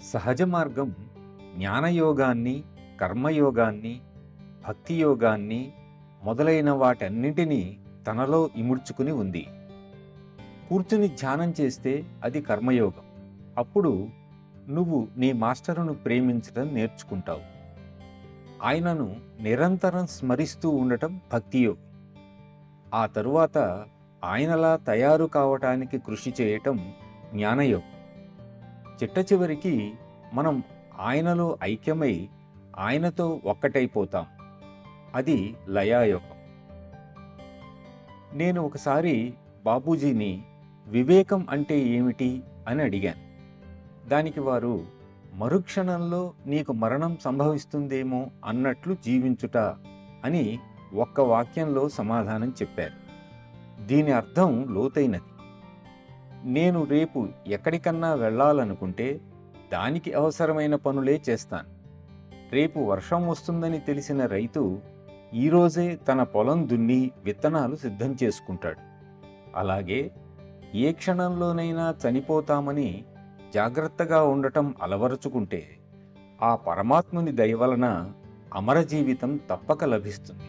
సహజ మార్గం జ్ఞానయోగాన్ని, కర్మయోగాన్ని, భక్తి యోగాన్ని మొదలైన వాటన్నింటినీ తనలో ఇముడ్చుకుని ఉంది. కూర్చుని ధ్యానం చేస్తే అది కర్మయోగం. అప్పుడు నువ్వు నీ మాస్టరును ప్రేమించటం నేర్చుకుంటావు. ఆయనను నిరంతరం స్మరిస్తూ ఉండటం భక్తి యోగం. ఆ తరువాత ఆయనలా తయారు కావటానికి కృషి చేయటం జ్ఞానయోగం. చిట్టచివరికి మనం ఆయనలో ఐక్యమై ఆయనతో ఒక్కటైపోతాం. అది లయాయోగం. నేను ఒకసారి బాపూజీని వివేకం అంటే ఏమిటి అని అడిగాను. దానికి వారు మరుక్షణంలో నీకు మరణం సంభవిస్తుందేమో అన్నట్లు జీవించుట అని ఒక్క వాక్యంలో సమాధానం చెప్పారు. దీని అర్థం లోతైనది. నేను రేపు ఎక్కడికన్నా వెళ్ళాలనుకుంటే దానికి అవసరమైన పనులే చేస్తాను. రేపు వర్షం వస్తుందని తెలిసిన రైతు ఈరోజే తన పొలం దున్ని విత్తనాలు సిద్ధం చేసుకుంటాడు. అలాగే ఏ క్షణంలోనైనా చనిపోతామని జాగ్రత్తగా ఉండటం అలవరుచుకుంటే ఆ పరమాత్ముని దయ వలన అమర జీవితం తప్పక లభిస్తుంది.